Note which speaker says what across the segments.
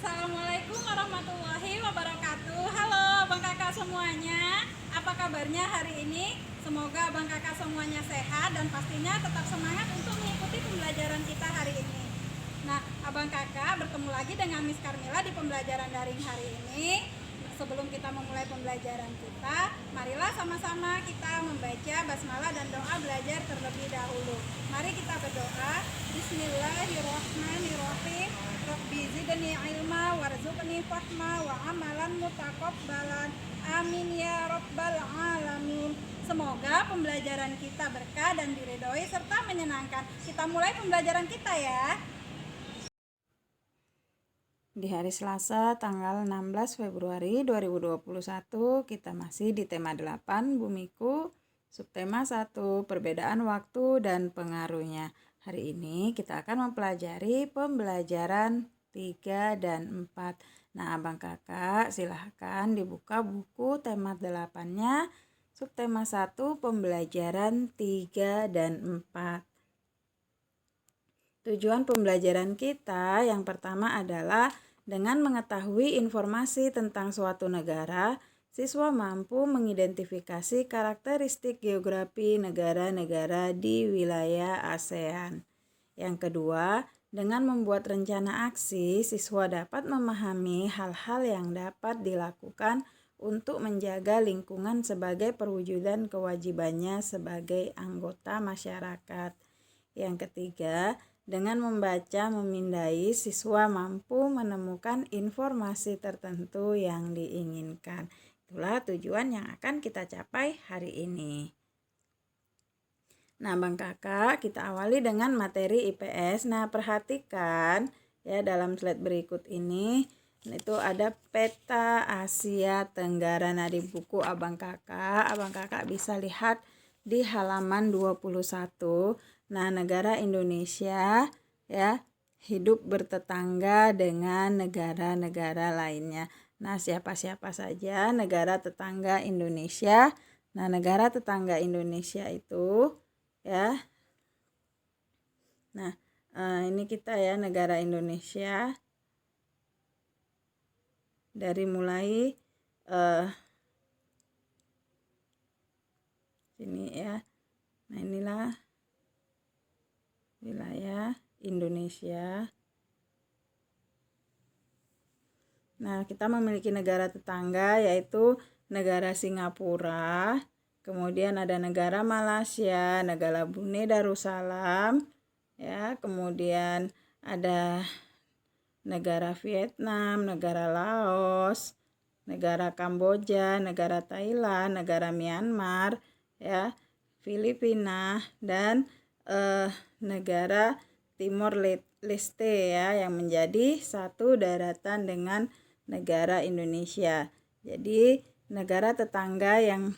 Speaker 1: Assalamualaikum warahmatullahi wabarakatuh. Halo Bang Kakak semuanya, apa kabarnya hari ini? Semoga Bang Kakak semuanya sehat dan pastinya tetap semangat untuk mengikuti pembelajaran kita hari ini. Nah, Abang Kakak bertemu lagi dengan Miss Karmila di pembelajaran daring hari ini. Sebelum kita memulai pembelajaran kita, marilah sama-sama kita membaca basmalah dan doa belajar terlebih dahulu. Mari kita berdoa. Bismillahirrahmanirrahim. Rabbi zidni ilma warzuqni fahma wa amalan mutaqabbalan. Amin ya rabbal alamin. Semoga pembelajaran kita berkah dan diridhoi serta menyenangkan. Kita mulai pembelajaran kita ya.
Speaker 2: Di hari Selasa tanggal 16 Februari 2021 kita masih di tema 8 Bumiku, subtema 1 perbedaan waktu dan pengaruhnya. Hari ini kita akan mempelajari pembelajaran 3 dan 4. Nah, Abang Kakak silahkan dibuka buku tema 8-nya, subtema 1 pembelajaran 3 dan 4. Tujuan pembelajaran kita yang pertama adalah dengan mengetahui informasi tentang suatu negara, siswa mampu mengidentifikasi karakteristik geografi negara-negara di wilayah ASEAN. Yang kedua, dengan membuat rencana aksi, siswa dapat memahami hal-hal yang dapat dilakukan untuk menjaga lingkungan sebagai perwujudan kewajibannya sebagai anggota masyarakat. Yang ketiga, dengan membaca memindai, siswa mampu menemukan informasi tertentu yang diinginkan. Itulah tujuan yang akan kita capai hari ini. Nah, Bang Kakak, kita awali dengan materi IPS. Nah, perhatikan ya dalam slide berikut ini. Itu ada peta Asia Tenggara. Nah, di buku Abang Kakak bisa lihat di halaman 21. Nah, negara Indonesia ya hidup bertetangga dengan negara-negara lainnya. Nah, siapa-siapa saja negara tetangga Indonesia? Nah, negara tetangga Indonesia itu ya. Nah, ini kita ya negara Indonesia. Dari mulai sini ya. Nah, inilah wilayah Indonesia. Nah, kita memiliki negara tetangga yaitu negara Singapura, kemudian ada negara Malaysia, negara Brunei Darussalam, ya, kemudian ada negara Vietnam, negara Laos, negara Kamboja, negara Thailand, negara Myanmar, ya, Filipina dan negara Timor Leste ya yang menjadi satu daratan dengan negara Indonesia. Jadi negara tetangga yang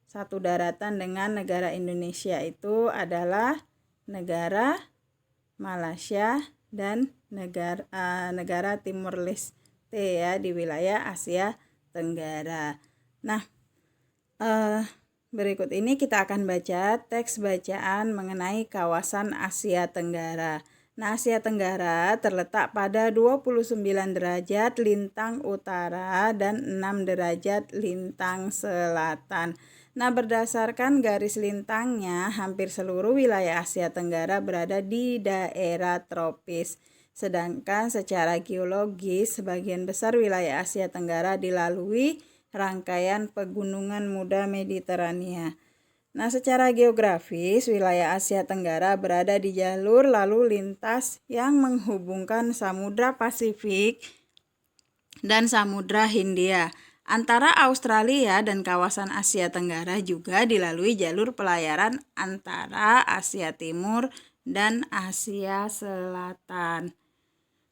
Speaker 2: satu daratan dengan negara Indonesia itu adalah negara Malaysia dan negara Timor Leste ya di wilayah Asia Tenggara. Nah, berikut ini kita akan baca teks bacaan mengenai kawasan Asia Tenggara. Nah, Asia Tenggara terletak pada 29 derajat lintang utara dan 6 derajat lintang selatan. Nah, berdasarkan garis lintangnya, hampir seluruh wilayah Asia Tenggara berada di daerah tropis. Sedangkan secara geologis, sebagian besar wilayah Asia Tenggara dilalui rangkaian pegunungan muda Mediterania. Nah, secara geografis, wilayah Asia Tenggara berada di jalur lalu lintas yang menghubungkan Samudra Pasifik dan Samudra Hindia. Antara Australia dan kawasan Asia Tenggara juga dilalui jalur pelayaran antara Asia Timur dan Asia Selatan.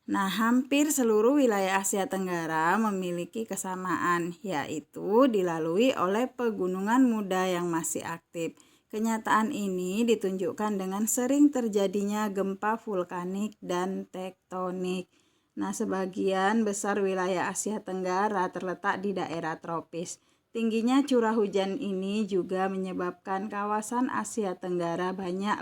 Speaker 2: Nah, hampir seluruh wilayah Asia Tenggara memiliki kesamaan, yaitu dilalui oleh pegunungan muda yang masih aktif. Kenyataan ini ditunjukkan dengan sering terjadinya gempa vulkanik dan tektonik. Nah, sebagian besar wilayah Asia Tenggara terletak di daerah tropis. Tingginya curah hujan ini juga menyebabkan kawasan Asia Tenggara banyak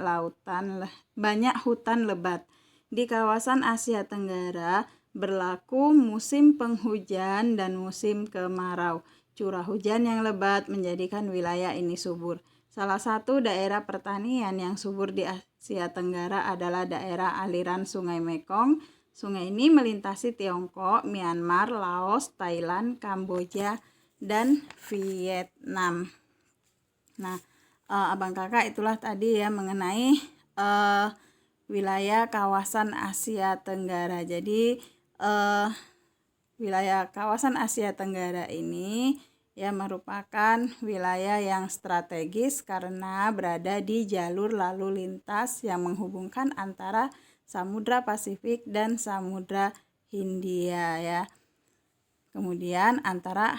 Speaker 2: hutan lebat di kawasan Asia Tenggara berlaku musim penghujan dan musim kemarau. Curah hujan yang lebat menjadikan wilayah ini subur. Salah satu daerah pertanian yang subur di Asia Tenggara adalah daerah aliran Sungai Mekong. Sungai ini melintasi Tiongkok, Myanmar, Laos, Thailand, Kamboja, dan Vietnam. Nah, abang kakak itulah tadi ya mengenai wilayah kawasan Asia Tenggara. Jadi wilayah kawasan Asia Tenggara ini ya merupakan wilayah yang strategis karena berada di jalur lalu lintas yang menghubungkan antara Samudra Pasifik dan Samudra Hindia ya. Kemudian antara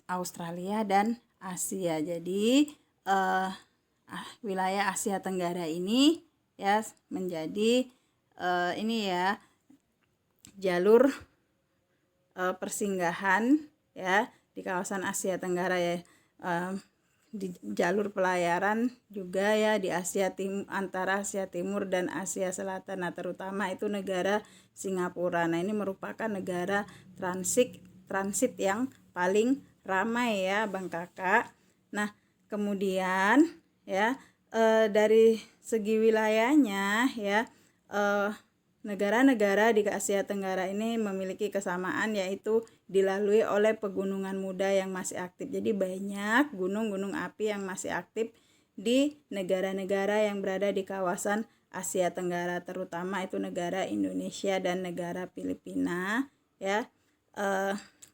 Speaker 2: Australia dan Asia. Jadi wilayah Asia Tenggara ini ya menjadi ini ya jalur persinggahan ya di kawasan Asia Tenggara ya, di jalur pelayaran juga ya di Asia Timur, antara Asia Timur dan Asia Selatan. Nah, terutama itu negara Singapura. Nah, ini merupakan negara transit yang paling ramai ya Bang Kakak. Nah, kemudian ya dari segi wilayahnya ya negara-negara di Asia Tenggara ini memiliki kesamaan yaitu dilalui oleh pegunungan muda yang masih aktif. Jadi banyak gunung-gunung api yang masih aktif di negara-negara yang berada di kawasan Asia Tenggara, terutama itu negara Indonesia dan negara Filipina ya.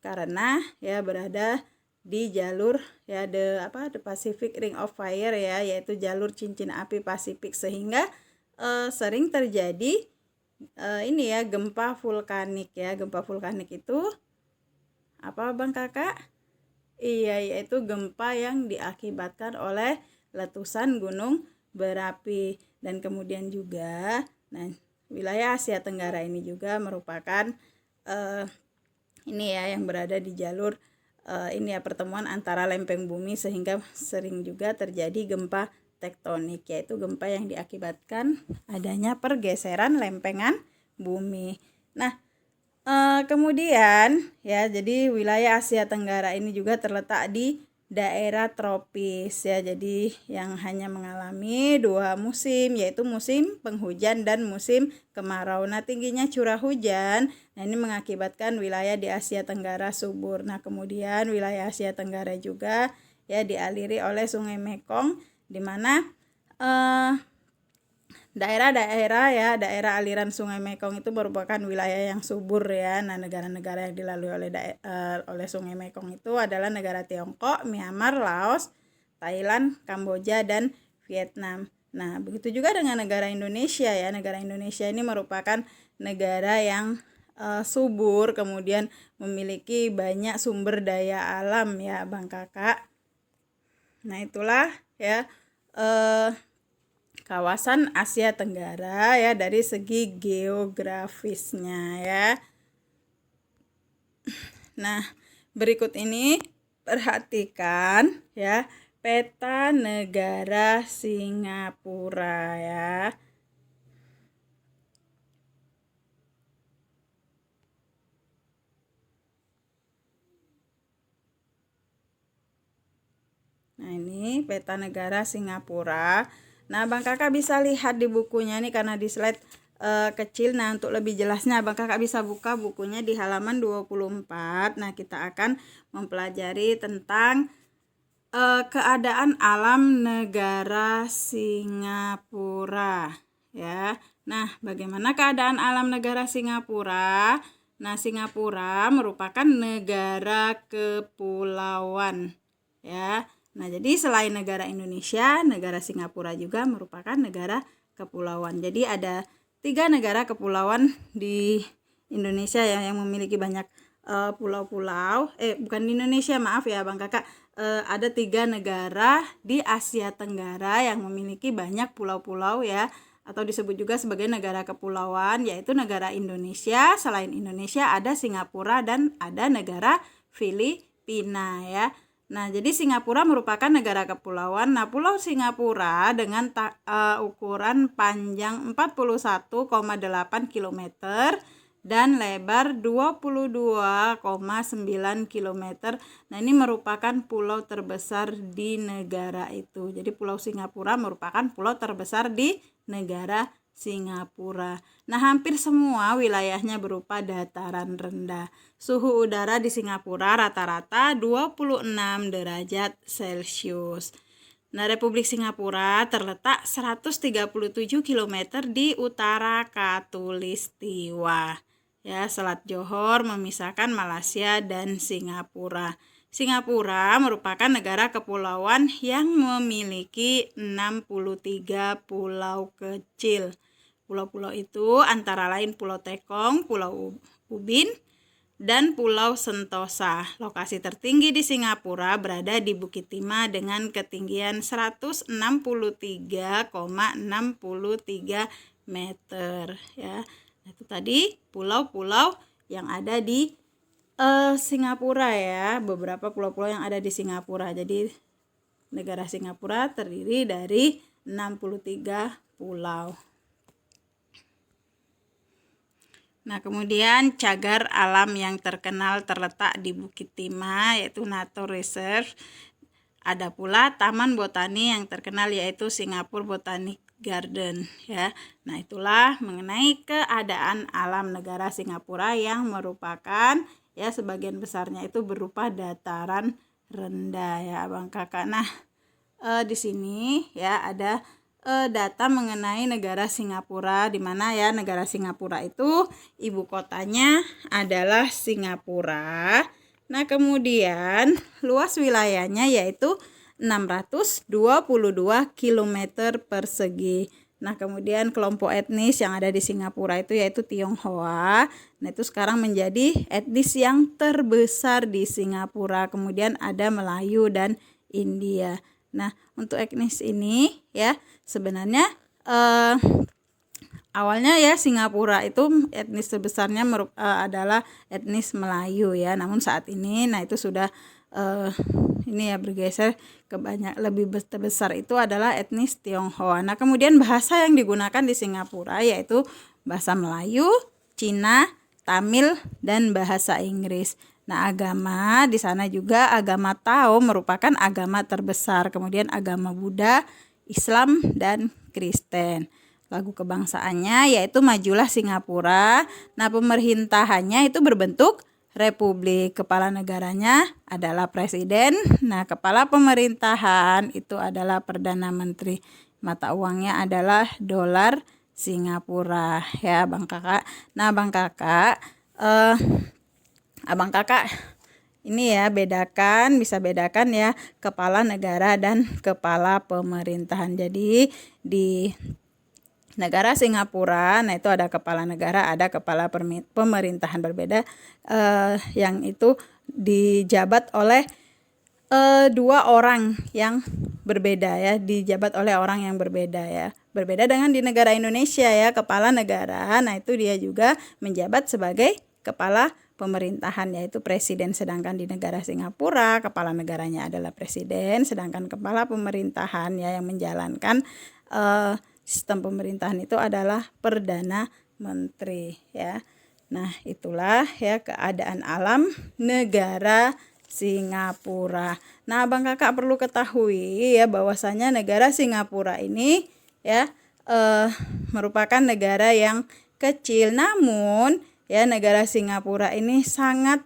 Speaker 2: Karena ya berada di jalur ya the Pacific Ring of Fire ya, yaitu jalur cincin api Pasifik, sehingga sering terjadi ini ya gempa vulkanik ya. Gempa vulkanik itu apa Bang Kakak? Iya, yaitu gempa yang diakibatkan oleh letusan gunung berapi. Dan kemudian juga wilayah Asia Tenggara ini juga merupakan ini ya yang berada di jalur ini ya pertemuan antara lempeng bumi, sehingga sering juga terjadi gempa tektonik, yaitu gempa yang diakibatkan adanya pergeseran lempengan bumi. Nah, kemudian ya jadi wilayah Asia Tenggara ini juga terletak di daerah tropis ya, jadi yang hanya mengalami 2 musim, yaitu musim penghujan dan musim kemarau. Nah, tingginya curah hujan ini mengakibatkan wilayah di Asia Tenggara subur. Nah, kemudian wilayah Asia Tenggara juga ya dialiri oleh Sungai Mekong, di mana daerah aliran Sungai Mekong itu merupakan wilayah yang subur ya. Nah, negara-negara yang dilalui oleh Sungai Mekong itu adalah negara Tiongkok, Myanmar, Laos, Thailand, Kamboja, dan Vietnam. Nah, begitu juga dengan negara Indonesia ya. Negara Indonesia ini merupakan negara yang subur, kemudian memiliki banyak sumber daya alam ya Bang Kakak. Nah, itulah ya kawasan Asia Tenggara ya dari segi geografisnya ya. Nah, berikut ini perhatikan ya peta negara Singapura ya. Nah, ini peta negara Singapura. Nah, Bang Kakak bisa lihat di bukunya nih karena di slide kecil. Nah, untuk lebih jelasnya Bang Kakak bisa buka bukunya di halaman 24. Nah, kita akan mempelajari tentang keadaan alam negara Singapura ya. Nah, bagaimana keadaan alam negara Singapura? Nah, Singapura merupakan negara kepulauan ya. Nah, jadi selain negara Indonesia, negara Singapura juga merupakan negara kepulauan. Jadi ada 3 negara kepulauan di Indonesia yang memiliki banyak pulau-pulau. Bukan di Indonesia, maaf ya Bang Kakak. Ada 3 negara di Asia Tenggara yang memiliki banyak pulau-pulau ya, atau disebut juga sebagai negara kepulauan, yaitu negara Indonesia. Selain Indonesia ada Singapura dan ada negara Filipina ya. Nah, jadi Singapura merupakan negara kepulauan. Nah, Pulau Singapura dengan ukuran panjang 41,8 km dan lebar 22,9 km. Nah, ini merupakan pulau terbesar di negara itu. Jadi Pulau Singapura merupakan pulau terbesar di negara Singapura. Nah, hampir semua wilayahnya berupa dataran rendah. Suhu udara di Singapura rata-rata 26 derajat Celcius. Nah, Republik Singapura terletak 137 km di utara Khatulistiwa. Ya, Selat Johor memisahkan Malaysia dan Singapura. Singapura merupakan negara kepulauan yang memiliki 63 pulau kecil. Pulau-pulau itu antara lain Pulau Tekong, Pulau Ubin, dan Pulau Sentosa. Lokasi tertinggi di Singapura berada di Bukit Timah dengan ketinggian 163,63 meter. Ya, itu tadi pulau-pulau yang ada di Singapura ya, beberapa pulau-pulau yang ada di Singapura. Jadi negara Singapura terdiri dari 63 pulau. Nah, kemudian cagar alam yang terkenal terletak di Bukit Timah yaitu Nature Reserve. Ada pula Taman Botani yang terkenal yaitu Singapore Botanic Garden ya. Nah, itulah mengenai keadaan alam negara Singapura yang merupakan ya sebagian besarnya itu berupa dataran rendah ya, Abang Kakak. Nah, di sini ya ada data mengenai negara Singapura, di mana ya negara Singapura itu ibu kotanya adalah Singapura. Nah, kemudian luas wilayahnya yaitu 622 km persegi. Nah, kemudian kelompok etnis yang ada di Singapura itu yaitu Tionghoa. Nah, itu sekarang menjadi etnis yang terbesar di Singapura. Kemudian ada Melayu dan India. Nah, untuk etnis ini ya sebenarnya awalnya ya Singapura itu etnis terbesarnya adalah etnis Melayu ya. Namun saat ini nah itu sudah ini ya bergeser ke lebih terbesar itu adalah etnis Tionghoa. Nah, kemudian bahasa yang digunakan di Singapura yaitu bahasa Melayu, Cina, Tamil, dan bahasa Inggris. Nah, agama di sana juga agama Tao merupakan agama terbesar. Kemudian agama Buddha, Islam, dan Kristen. Lagu kebangsaannya yaitu Majulah Singapura. Nah, pemerintahannya itu berbentuk republik. Kepala negaranya adalah presiden. Nah, kepala pemerintahan itu adalah perdana menteri. Mata uangnya adalah dolar Singapura ya, Bang Kakak. Nah, Bang Kakak Abang Kakak ini ya bisa bedakan ya kepala negara dan kepala pemerintahan. Jadi di negara Singapura, nah itu ada kepala negara, ada kepala pemerintahan berbeda yang itu dijabat oleh dua orang yang berbeda ya, dijabat oleh orang yang berbeda ya. Berbeda dengan di negara Indonesia ya, kepala negara, nah itu dia juga menjabat sebagai kepala pemerintahan yaitu presiden, sedangkan di negara Singapura kepala negaranya adalah presiden, sedangkan kepala pemerintahan ya yang menjalankan sistem pemerintahan itu adalah perdana menteri ya. Nah, itulah ya keadaan alam negara Singapura. Nah, Abang Kakak perlu ketahui ya bahwasanya negara Singapura ini ya merupakan negara yang kecil, namun ya negara Singapura ini sangat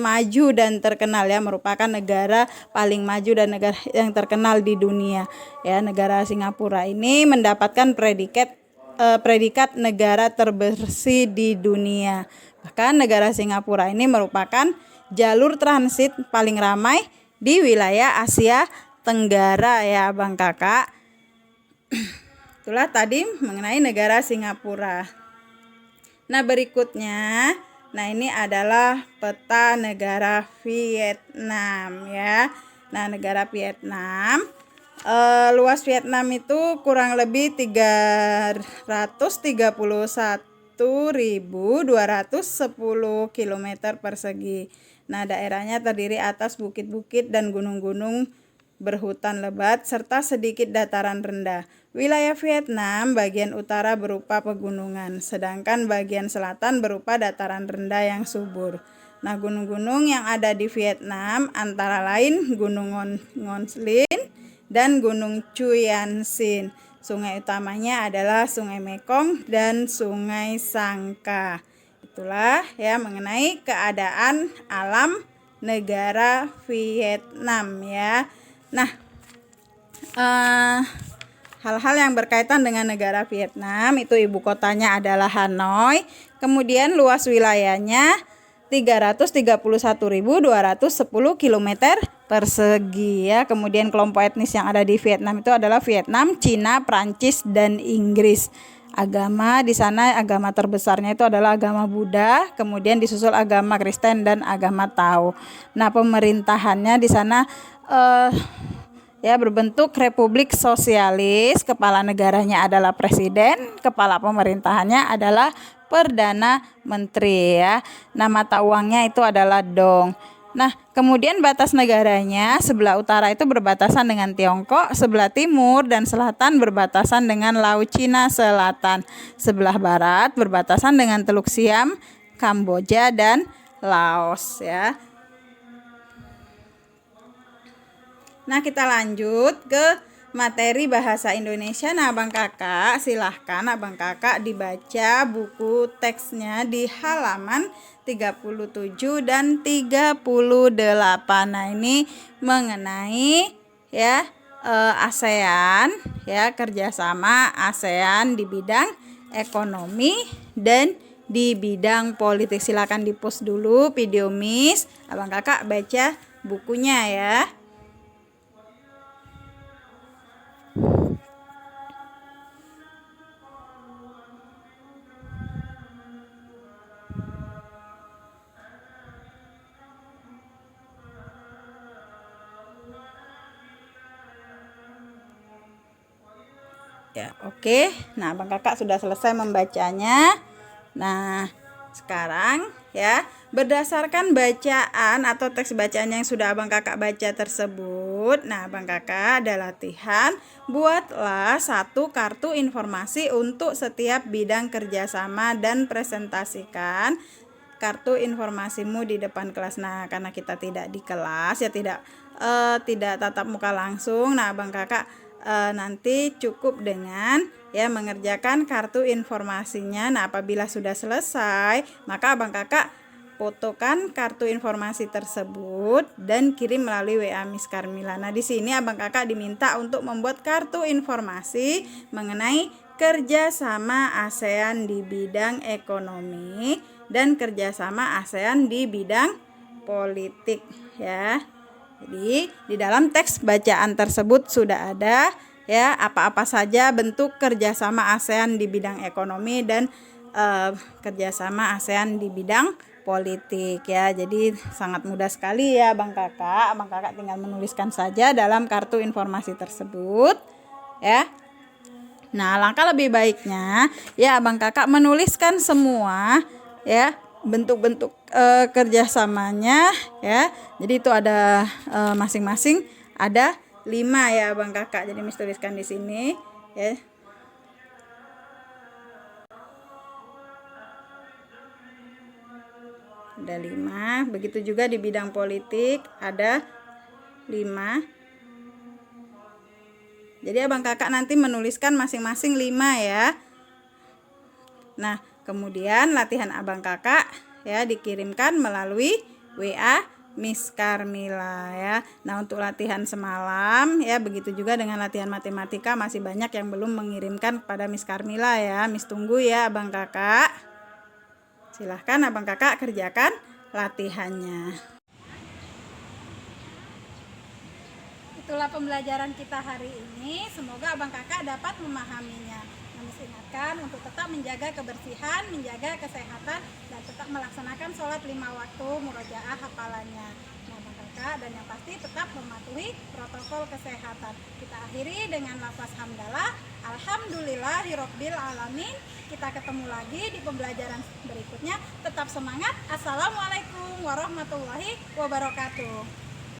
Speaker 2: maju dan terkenal ya, merupakan negara paling maju dan negara yang terkenal di dunia ya. Negara Singapura ini mendapatkan predikat negara terbersih di dunia. Bahkan negara Singapura ini merupakan jalur transit paling ramai di wilayah Asia Tenggara ya, Bang Kakak. Itulah tadi mengenai negara Singapura. Nah, berikutnya, nah ini adalah peta negara Vietnam ya. Nah, negara Vietnam, luas Vietnam itu kurang lebih 331.210 km persegi. Nah, daerahnya terdiri atas bukit-bukit dan gunung-gunung berhutan lebat serta sedikit dataran rendah. Wilayah Vietnam bagian utara berupa pegunungan, sedangkan bagian selatan berupa dataran rendah yang subur. Nah, gunung-gunung yang ada di Vietnam antara lain Gunung Ngon Lin dan Gunung Chuyan Sin. Sungai utamanya adalah Sungai Mekong dan Sungai Sangka. Itulah ya mengenai keadaan alam negara Vietnam ya. Nah, hal-hal yang berkaitan dengan negara Vietnam itu ibu kotanya adalah Hanoi, kemudian luas wilayahnya 331.210 km persegi ya. Kemudian kelompok etnis yang ada di Vietnam itu adalah Vietnam, Cina, Prancis, dan Inggris. Agama di sana, agama terbesarnya itu adalah agama Buddha, kemudian disusul agama Kristen dan agama Tao. Nah, pemerintahannya di sana ya berbentuk republik sosialis, kepala negaranya adalah presiden, kepala pemerintahannya adalah perdana menteri ya. Nah, mata uangnya itu adalah dong. Nah, kemudian batas negaranya sebelah utara itu berbatasan dengan Tiongkok, sebelah timur dan selatan berbatasan dengan Laut Cina Selatan, sebelah barat berbatasan dengan Teluk Siam, Kamboja dan Laos ya. Nah, kita lanjut ke materi bahasa Indonesia. Nah, Abang Kakak silahkan Abang Kakak dibaca buku teksnya di halaman 37 dan 38. Nah, ini mengenai ya ASEAN ya, kerjasama ASEAN di bidang ekonomi dan di bidang politik. Silakan di-pause dulu video Miss. Abang Kakak baca bukunya ya. Ya, oke. Nah, Abang Kakak sudah selesai membacanya. Nah, sekarang ya, berdasarkan bacaan atau teks bacaan yang sudah Abang Kakak baca tersebut, nah Abang Kakak ada latihan, buatlah satu kartu informasi untuk setiap bidang kerjasama dan presentasikan kartu informasimu di depan kelas. Nah, karena kita tidak di kelas ya, tidak tatap muka langsung. Nah, Abang Kakak nanti cukup dengan ya mengerjakan kartu informasinya. Nah, apabila sudah selesai, maka Abang Kakak fotokan kartu informasi tersebut dan kirim melalui WA Miss Carmila. Nah, di sini Abang Kakak diminta untuk membuat kartu informasi mengenai kerjasama ASEAN di bidang ekonomi dan kerjasama ASEAN di bidang politik ya. Jadi di dalam teks bacaan tersebut sudah ada ya apa-apa saja bentuk kerjasama ASEAN di bidang ekonomi dan kerjasama ASEAN di bidang politik ya. Jadi sangat mudah sekali ya Abang Kakak tinggal menuliskan saja dalam kartu informasi tersebut ya. Nah, langkah lebih baiknya ya Abang Kakak menuliskan semua ya bentuk-bentuk kerjasamanya ya. Jadi itu ada masing-masing ada 5 ya Abang Kakak. Jadi Miss tuliskan di sini ya. Ada 5. Begitu juga di bidang politik ada 5. Jadi Abang Kakak nanti menuliskan masing-masing 5 ya. Nah, kemudian latihan Abang Kakak ya dikirimkan melalui WA Miss Carmila ya. Nah, untuk latihan semalam ya, begitu juga dengan latihan matematika masih banyak yang belum mengirimkan kepada Miss Carmila ya. Miss tunggu ya Abang Kakak. Silahkan Abang Kakak kerjakan latihannya. Itulah pembelajaran kita hari ini. Semoga Abang Kakak dapat memahaminya. Kami ingatkan untuk tetap menjaga kebersihan, menjaga kesehatan, dan tetap melaksanakan sholat 5 waktu murojaah hafalannya. Nah, Abang Kakak
Speaker 1: kakak, dan yang pasti tetap mematuhi protokol kesehatan. Kita akhiri dengan lafaz hamdalah, alhamdulillahirabbil alamin. Kita ketemu lagi di pembelajaran berikutnya. Tetap semangat. Assalamualaikum warahmatullahi wabarakatuh.